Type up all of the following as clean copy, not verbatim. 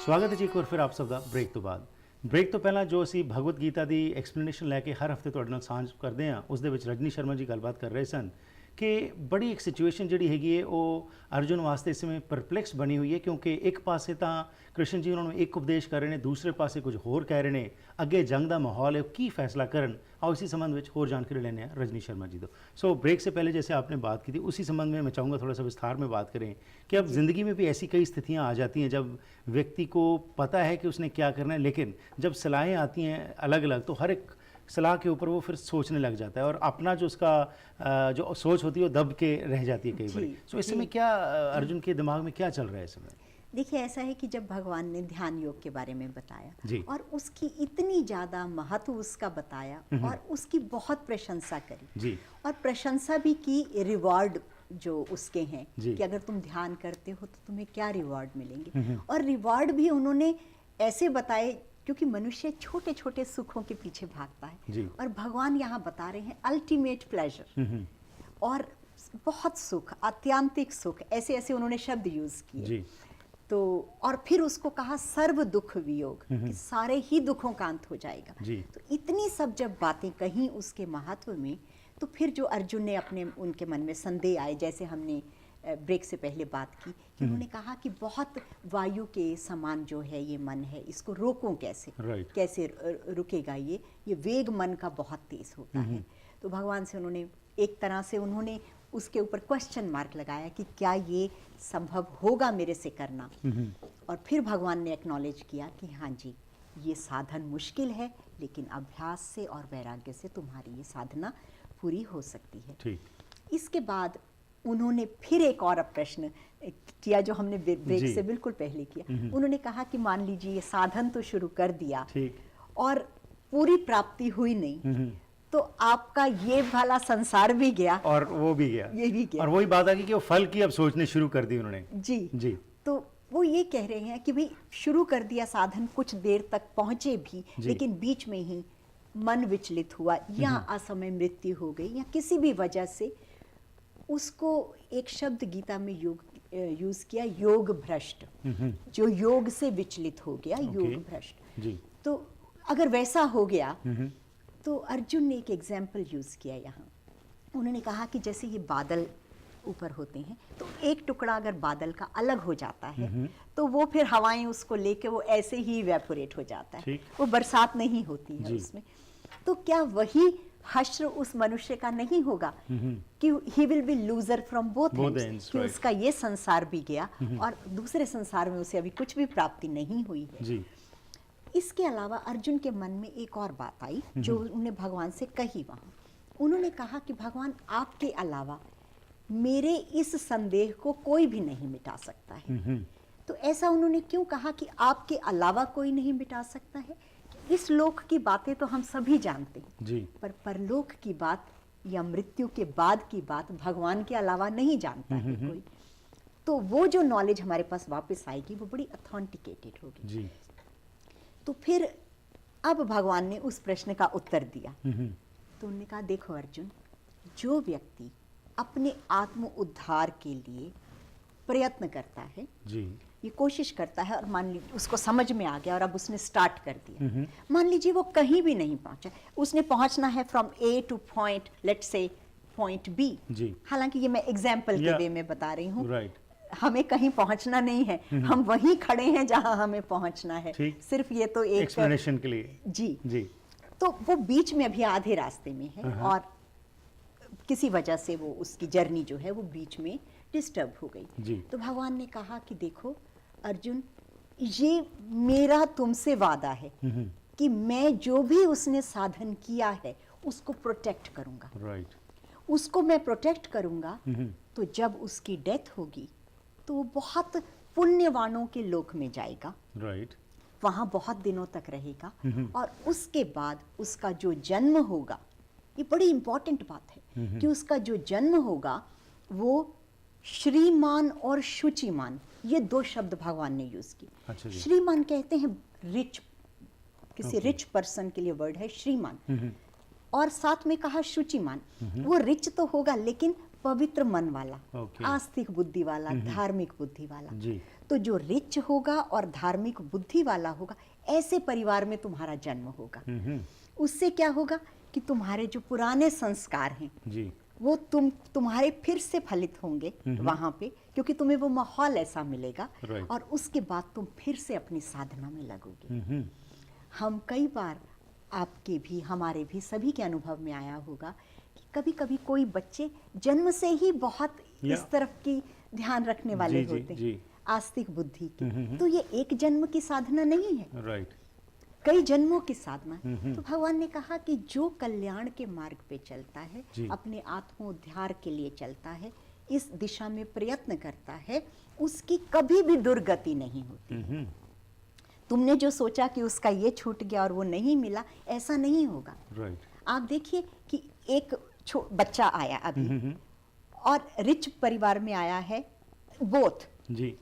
ਸਵਾਗਤ ਹੈ ਜੀ ਇੱਕ ਵਾਰ ਫਿਰ ਆਪ ਸਭ ਦਾ ਬ੍ਰੇਕ ਤੋਂ ਬਾਅਦ। ਬ੍ਰੇਕ ਤੋਂ ਪਹਿਲਾਂ ਜੋ ਅਸੀਂ ਭਗਵਦ ਗੀਤਾ ਦੀ ਐਕਸਪਲੇਨੇਸ਼ਨ ਲੈ ਕੇ ਹਰ ਹਫਤੇ ਤੁਹਾਡੇ ਨਾਲ ਸਾਂਝ ਕਰਦੇ ਹਾਂ, ਉਸ ਦੇ ਵਿੱਚ ਰਜਨੀ ਸ਼ਰਮਾ ਜੀ ਗੱਲਬਾਤ ਕਰ ਰਹੇ ਸਨ ਕਿ ਬੜੀ ਇੱਕ ਸਿਚੁਏਸ਼ਨ ਜਿਹੜੀ ਹੈਗੀ ਹੈ ਉਹ ਅਰਜੁਨ ਵਾਸਤੇ ਇਸ ਸਮੇਂ ਪਰਪਲੈਕਸ ਬਣੀ ਹੋਈ ਹੈ, ਕਿਉਂਕਿ ਇੱਕ ਪਾਸੇ ਤਾਂ ਕ੍ਰਿਸ਼ਨ ਜੀ ਉਹਨਾਂ ਨੂੰ ਇੱਕ ਉਪਦੇਸ਼ ਕਰ ਰਹੇ ਨੇ, ਦੂਸਰੇ ਪਾਸੇ ਕੁਝ ਹੋਰ ਕਹਿ ਰਹੇ ਨੇ, ਅੱਗੇ ਜੰਗ ਦਾ ਮਾਹੌਲ है, ਕੀ फैसला ਕਰਨ। आओ इसी संबंध में और जानकारी लेने हैं रजनी शर्मा जी। तो सो ब्रेक से पहले जैसे आपने बात की थी, उसी संबंध में मैं चाहूँगा थोड़ा सा विस्तार में बात करें कि अब ज़िंदगी में भी ऐसी कई स्थितियाँ आ जाती हैं जब व्यक्ति को पता है कि उसने क्या करना है, लेकिन जब सलाहें आती हैं अलग अलग तो हर एक सलाह के ऊपर वो फिर सोचने लग जाता है और अपना जो उसका जो सोच होती है वो दब के रह जाती है कई बार। सो इस समय क्या अर्जुन के दिमाग में क्या चल रहा है इस समय? देखिए, ऐसा है कि जब भगवान ने ध्यान योग के बारे में बताया जी। और उसकी इतनी ज़्यादा महत्व उसका बताया और उसकी बहुत प्रशंसा करी जी। और प्रशंसा भी की रिवॉर्ड जो उसके हैं जी। कि अगर तुम ध्यान करते हो तो तुम्हें क्या रिवॉर्ड मिलेंगे, और रिवॉर्ड भी उन्होंने ऐसे बताए क्योंकि मनुष्य छोटे छोटे सुखों के पीछे भागता है जी। और भगवान यहाँ बता रहे हैं अल्टीमेट प्लेजर और बहुत सुख, आत्यांतिक सुख, ऐसे ऐसे उन्होंने शब्द यूज किए। जी। तो और फिर उसको कहा सर्व दुख वियोग, कि सारे ही दुखों का अंत हो जाएगा। जी। तो इतनी सब जब बातें कहीं उसके महत्व में, तो फिर जो अर्जुन ने अपने उनके मन में संदेह आए, जैसे हमने ब्रेक से पहले बात की कि उन्होंने कहा कि बहुत वायु के समान जो है ये मन है, इसको रोकों कैसे, Right. कैसे रुकेगा ये वेग मन का बहुत तेज होता है। तो भगवान से उन्होंने एक तरह से उन्होंने उसके ऊपर क्वेश्चन मार्क लगाया कि क्या ये संभव होगा मेरे से करना, और फिर भगवान ने एक्नॉलेज किया कि हाँ जी, ये साधन मुश्किल है, लेकिन अभ्यास से और वैराग्य से तुम्हारी ये साधना पूरी हो सकती है। ठीक। इसके बाद उन्होंने फिर एक और प्रश्न किया जो हमने ब्रेक से बिल्कुल पहले किया। उन्होंने कहा कि मान लीजिए ये साधन तो शुरू कर दिया और पूरी प्राप्ति हुई नहीं, तो आपका ये वाला संसार भी गया और वो भी गया, ये भी गया, और वही बात आ गई कि वो फल की अब सोचने शुरू कर दी उन्होंने। जी जी। तो वो ये कह रहे हैं कि भाई शुरू कर दिया साधन, कुछ देर तक पहुंचे भी, लेकिन बीच में ही मन विचलित हुआ या असमय मृत्यु हो गई या किसी भी वजह से उसको एक शब्द गीता में यूज किया, योग भ्रष्ट, जो योग से विचलित हो गया, योग भ्रष्ट। जी। तो अगर वैसा हो गया तो अर्जुन ने एक एग्जाम्पल यूज किया यहाँ। उन्होंने कहा कि जैसे ये बादल ऊपर होते हैं, तो एक टुकड़ा अगर बादल का अलग हो जाता है तो वो फिर हवाएं उसको लेके वो ऐसे ही इवेपोरेट हो जाता है, वो बरसात नहीं होती है उसमें। तो क्या वही हश्र उस मनुष्य का नहीं होगा कि he will be loser from both ends, कि उसका ये संसार भी गया और दूसरे संसार में उसे अभी कुछ भी प्राप्ति नहीं हुई है। जी। इसके अलावा अर्जुन के मन में एक और बात आई जो उन्होंने भगवान से कही वहां। उन्होंने कहा कि भगवान, आपके अलावा मेरे इस संदेह को कोई भी नहीं मिटा सकता है। तो ऐसा उन्होंने क्यों कहा कि आपके अलावा कोई नहीं मिटा सकता है? इस लोक की बातें तो हम सभी जानते हैं जी। पर परलोक की बात या मृत्यु के बाद की बात भगवान के अलावा नहीं जानता है कोई। तो वो जो नॉलेज हमारे पास वापस आएगी वो बड़ी ऑथेंटिकेटेड होगी। जी। तो फिर अब भगवान ने उस प्रश्न का उत्तर दिया। तो उन्होंने कहा, देखो अर्जुन, जो व्यक्ति अपने आत्म उद्धार के लिए प्रयत्न करता है, जी, ये कोशिश करता है और मान लीजिए उसको समझ में आ गया और अब उसने स्टार्ट कर दिया, मान लीजिए वो कहीं भी नहीं पहुंचा, उसने पहुंचना है from A to point, let's say point B. हालांकि ये मैं एग्जाम्पल के वे में बता रही हूँ, राइट। हमें कहीं पहुंचना नहीं है, हम वहीं खड़े हैं जहां हमें पहुंचना है, सिर्फ ये तो एक एक्सप्लेनेशन के लिए। जी। जी। तो वो बीच में अभी आधे रास्ते में है और किसी वजह से वो उसकी जर्नी जो है वो बीच में डिस्टर्ब हो गई। जी। तो भगवान ने कहा कि देखो अर्जुन, ये मेरा तुमसे वादा है कि मैं जो भी उसने साधन किया है उसको प्रोटेक्ट करूंगा। राइट। उसको मैं प्रोटेक्ट करूंगा तो जब उसकी डेथ होगी तो वो बहुत पुण्यवानों के लोक में जाएगा। राइट। वहां बहुत दिनों तक रहेगा और उसके बाद उसका जो जन्म होगा, ये बड़ी इंपॉर्टेंट बात है कि उसका जो जन्म होगा वो श्रीमान और शुचिमान, ये दो शब्द भगवान ने यूज किए। अच्छा जी। श्रीमान कहते हैं रिच, किसी रिच पर्सन के लिए वर्ड है श्रीमान, और साथ में कहा शुचिमान। वो रिच तो होगा लेकिन पवित्र मन वाला, Okay. आस्तिक बुद्धि वाला, धार्मिक बुद्धि वाला। जी। तो जो रिच होगा और धार्मिक बुद्धि वाला होगा, ऐसे परिवार में तुम्हारा जन्म होगा। उससे क्या होगा कि तुम्हारे जो पुराने संस्कार हैं जी। वो तुम्हारे फिर से फलित होंगे वहां पे, क्योंकि तुम्हें वो माहौल ऐसा मिलेगा। Right. और उसके बाद तुम फिर से अपनी साधना में लगोगे। हम कई बार, आपके भी हमारे भी सभी के अनुभव में आया होगा कि कभी कभी कोई बच्चे जन्म से ही बहुत इस तरफ की ध्यान रखने वाले जी, होते जी। हैं, आस्तिक बुद्धि की। तो ये एक जन्म की साधना नहीं है, राइट। कई जन्मों की साधना है। तो भगवान ने कहा कि जो कल्याण के मार्ग पे चलता है, जी। अपने आत्मोद्धार के लिए चलता है, इस दिशा में प्रयत्न करता है, उसकी कभी भी दुर्गति नहीं होती। तुमने जो सोचा कि उसका ये छूट गया और वो नहीं मिला, ऐसा नहीं होगा। राइट। आप देखिए कि एक बच्चा आया अभी और रिच परिवार में आया है, बोथ जी।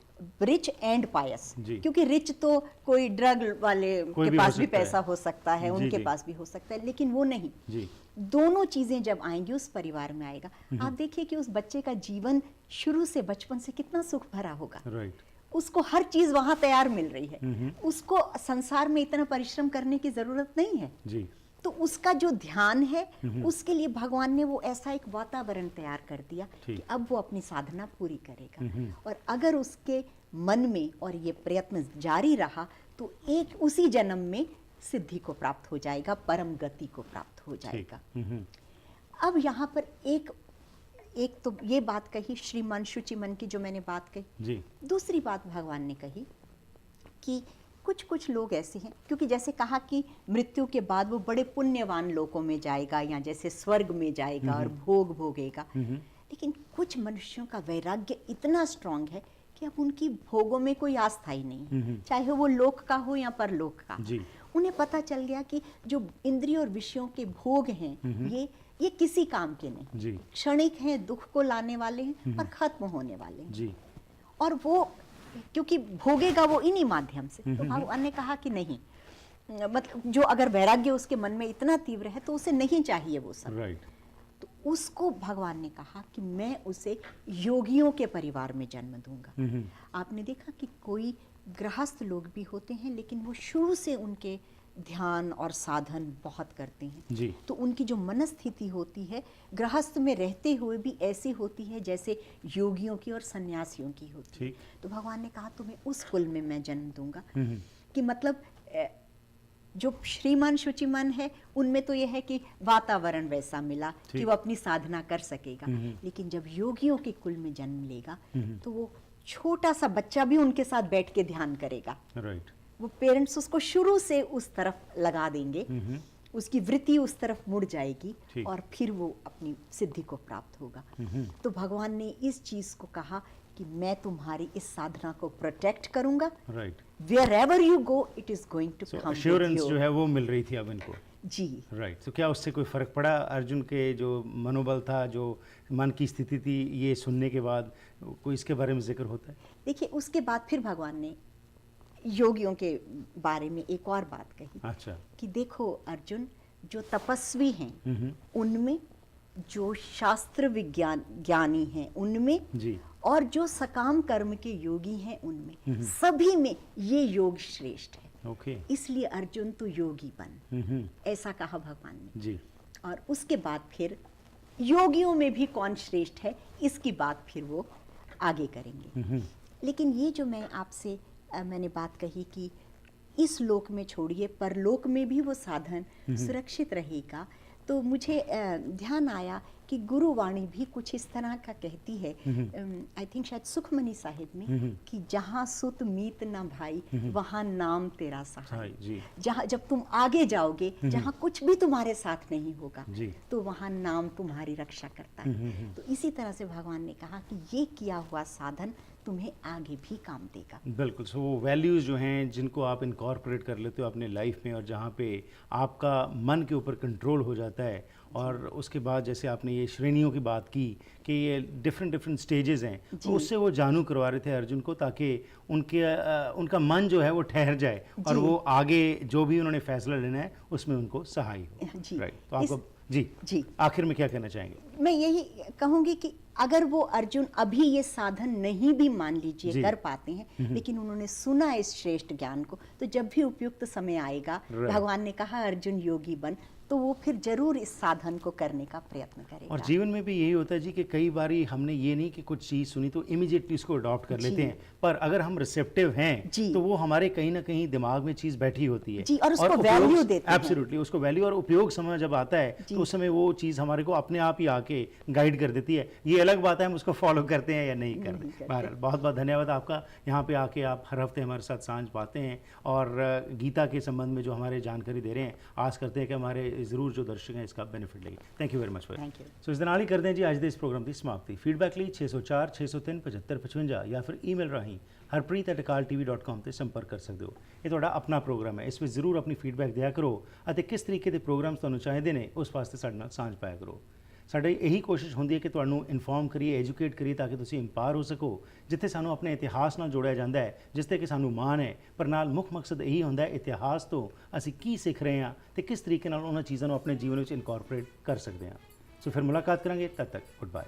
Rich and pious. जी। क्योंकि रिच तो कोई ड्रग वाले के पास भी पैसा हो सकता है, जी, उनके जी। पास भी हो सकता है, लेकिन वो नहीं। जी। दोनों चीजें जब आएंगी उस परिवार में आएगा। आप देखिए कि उस बच्चे का जीवन शुरू से, बचपन से कितना सुख भरा होगा। राइट। उसको हर चीज वहां तैयार मिल रही है, उसको संसार में इतना परिश्रम करने की जरूरत नहीं है। जी। तो उसका जो ध्यान है, उसके लिए भगवान ने वो ऐसा एक वातावरण तैयार कर दिया कि अब वो अपनी साधना पूरी करेगा। और अगर उसके मन में और ये प्रयत्न जारी रहा तो एक उसी जन्म में सिद्धि को प्राप्त हो जाएगा, परम गति को प्राप्त हो जाएगा। अब यहाँ पर एक तो ये बात कही श्रीमान शुचिमन की, जो मैंने बात कही। जी। दूसरी बात भगवान ने कही कि कुछ लोग ऐसे हैं, क्योंकि जैसे कहा कि मृत्यु के बाद वो बड़े पुण्यवान लोकों में जाएगा, या जैसे स्वर्ग में जाएगा और भोग भोगेगा। लेकिन कुछ मनुष्यों का वैराग्य इतना स्ट्रांग है कि अब उनकी भोगों में कोई आस्था ही नहीं है, चाहे वो लोक का हो या परलोक का। जी। उन्हें पता चल गया कि जो इंद्रिय और विषयों के भोग हैं, ये किसी काम के नहीं, जी। क्षणिक हैं, दुख को लाने वाले हैं और खत्म होने वाले हैं। जी। और वो क्योंकि भोगेगा वो इन्हीं माध्यम से। तो भगवान ने कहा कि नहीं, मतलब जो अगर वैराग्य उसके मन में इतना तीव्र है तो उसे नहीं चाहिए वो सब। राइट। तो उसको भगवान ने कहा कि मैं उसे योगियों के परिवार में जन्म दूंगा। आपने देखा कि कोई गृहस्थ लोग भी होते हैं, लेकिन वो शुरू से उनके ध्यान और साधन बहुत करते हैं। जी। तो उनकी जो मनस्थिति होती है गृहस्थ में रहते हुए भी ऐसी होती है जैसे योगियों की और सन्यासियों की होती है। तो भगवान ने कहा तुम्हें उस कुल में मैं जन्म दूंगा। कि मतलब जो श्रीमान शुचिमान है उनमें तो यह है कि वातावरण वैसा मिला कि वो अपनी साधना कर सकेगा। लेकिन जब योगियों के कुल में जन्म लेगा तो वो छोटा सा बच्चा भी उनके साथ बैठ के ध्यान करेगा। राइट। वो पेरेंट्स उसको शुरू से उस तरफ लगा देंगे, उसकी वृत्ति उस तरफ मुड़ जाएगी और फिर वो अपनी सिद्धि को प्राप्त होगा। तो भगवान ने इस चीज को कहा कि मैं तुम्हारी इस साधना को प्रोटेक्ट करूंगा। Right. Wherever you go, it is going to come with assurance you. जो है वो मिल रही थी अब इनको। जी। राइट। तो क्या उससे कोई फर्क पड़ा अर्जुन के जो मनोबल था, जो मन की स्थिति थी, ये सुनने के बाद कोई इसके बारे में जिक्र होता है? देखिए उसके बाद फिर भगवान ने योगियों के बारे में एक और बात कही। अच्छा। कि देखो अर्जुन, जो तपस्वी हैं उनमें, जो शास्त्र विज्ञान ज्ञानी हैं उनमें, जी। और जो सकाम कर्म के योगी हैं उनमें, सभी में ये योग श्रेष्ठ है। ओके। इसलिए अर्जुन तू योगी बन, ऐसा कहा भगवान ने। जी। और उसके बाद फिर योगियों में भी कौन श्रेष्ठ है इसकी बात फिर वो आगे करेंगे। लेकिन ये जो मैं आपसे मैंने बात कही कि इस लोक में छोड़िए परलोक में भी वो साधन सुरक्षित रहेगा, तो मुझे ध्यान आया कि गुरुवाणी भी कुछ इस तरह का कहती है, आई थिंक शायद सुखमनी साहिब में, कि जहाँ सुत मीत न भाई वहाँ नाम तेरा सहाय। जहाँ जब तुम आगे जाओगे, जहाँ कुछ भी तुम्हारे साथ नहीं होगा, तो वहाँ नाम तुम्हारी रक्षा करता है। तो इसी तरह से भगवान ने कहा कि ये किया हुआ साधन तुम्हें आगे भी काम देगा। बिल्कुल। सो वो वैल्यूज़ जो हैं जिनको आप इनकॉर्पोरेट कर लेते हो अपने लाइफ में, और जहाँ पे आपका मन के ऊपर कंट्रोल हो जाता है, और उसके बाद जैसे आपने ये श्रेणियों की बात की कि ये डिफरेंट स्टेजेस हैं, तो उससे वो जानू करवा रहे थे अर्जुन को, ताकि उनका मन जो है वो ठहर जाए और वो आगे जो भी उन्होंने फैसला लेना है उसमें उनको सहाय हो। राइट। तो आपको जी जी। आखिर में क्या कहना चाहेंगे? मैं यही कहूंगी कि अगर वो अर्जुन अभी ये साधन नहीं भी मान जी। लीजिए कर पाते हैं, लेकिन उन्होंने सुना इस श्रेष्ठ ज्ञान को, तो जब भी उपयुक्त समय आएगा, Right. भगवान ने कहा अर्जुन योगी बन, तो वो फिर जरूर इस साधन को करने का प्रयत्न करेगा। और जीवन में भी यही होता है जी कि कई बारी हमने ये नहीं कि कुछ चीज़ सुनी तो इमीडिएटली उसको अडॉप्ट कर लेते जी। हैं, पर अगर हम रिसेप्टिव हैं जी। तो वो हमारे कहीं ना कहीं दिमाग में चीज़ बैठी होती है जी, और उसको value देते हैं। एब्सोल्युटली उसको वैल्यू और उपयोग समय जब आता है जी। तो उस समय वो चीज़ हमारे को अपने आप ही आके गाइड कर देती है। ये अलग बात है हम उसको फॉलो करते हैं या नहीं करते। बहरहाल बहुत बहुत धन्यवाद आपका, यहाँ पे आके आप हर हफ्ते हमारे साथ सांझ पाते हैं और गीता के संबंध में जो हमारे जानकारी दे रहे हैं, आस करते हैं कि हमारे ज़रूर जो दर्शक हैं इसका बेनिफिट लेंगे। Thank you very much. Thank you. So इस दिन ਨਾਲ ਹੀ ਕਰਦੇ ਹਾਂ ਜੀ ਅੱਜ ਦੇ ਇਸ ਪ੍ਰੋਗਰਾਮ ਦੀ ਸਮਾਪਤੀ। ਫੀਡਬੈਕ ਲਈ 604 603 7555 ਜਾਂ ਫਿਰ ਈਮੇਲ ਰਾਹੀਂ harpreet@akaltv.com ਤੇ ਸੰਪਰਕ ਕਰ ਸਕਦੇ ਹੋ। ਇਹ ਤੁਹਾਡਾ ਆਪਣਾ ਪ੍ਰੋਗਰਾਮ ਹੈ, ਇਸ ਵਿੱਚ ਜ਼ਰੂਰ ਆਪਣੀ ਫੀਡਬੈਕ ਦਿਆ ਕਰੋ ਅਤੇ ਕਿਸ ਤਰੀਕੇ ਦੇ ਪ੍ਰੋਗਰਾਮਸ ਤੁਹਾਨੂੰ ਚਾਹੀਦੇ ਨੇ ਉਸ ਵਾਸਤੇ ਸਾਡੇ ਨਾਲ ਸਾਂਝ ਪਾਇਆ ਕਰੋ। ਸਾਡੀ ਇਹੀ ਕੋਸ਼ਿਸ਼ ਹੁੰਦੀ ਹੈ ਕਿ ਤੁਹਾਨੂੰ ਇਨਫੋਰਮ ਕਰੀਏ, ਐਜੂਕੇਟ ਕਰੀਏ ਤਾਂ ਕਿ ਤੁਸੀਂ ਇੰਪਾਵਰ ਹੋ ਸਕੋ। ਜਿੱਥੇ ਸਾਨੂੰ ਆਪਣੇ ਇਤਿਹਾਸ ਨਾਲ ਜੋੜਿਆ ਜਾਂਦਾ ਹੈ, ਜਿਸ ਤੇ ਕਿ ਸਾਨੂੰ ਮਾਣ ਹੈ, ਪਰ ਨਾਲ ਮੁੱਖ ਮਕਸਦ ਇਹੀ ਹੁੰਦਾ ਹੈ ਇਤਿਹਾਸ ਤੋਂ ਅਸੀਂ ਕੀ ਸਿੱਖ ਰਹੇ ਹਾਂ ਤੇ ਕਿਸ ਤਰੀਕੇ ਨਾਲ ਉਹਨਾਂ ਚੀਜ਼ਾਂ ਨੂੰ ਆਪਣੇ ਜੀਵਨ ਵਿੱਚ ਇਨਕੋਰਪੋਰੇਟ ਕਰ ਸਕਦੇ ਹਾਂ। ਸੋ ਫਿਰ ਮੁਲਾਕਾਤ ਕਰਾਂਗੇ, ਤਦ ਤੱਕ ਗੁੱਡ ਬਾਏ।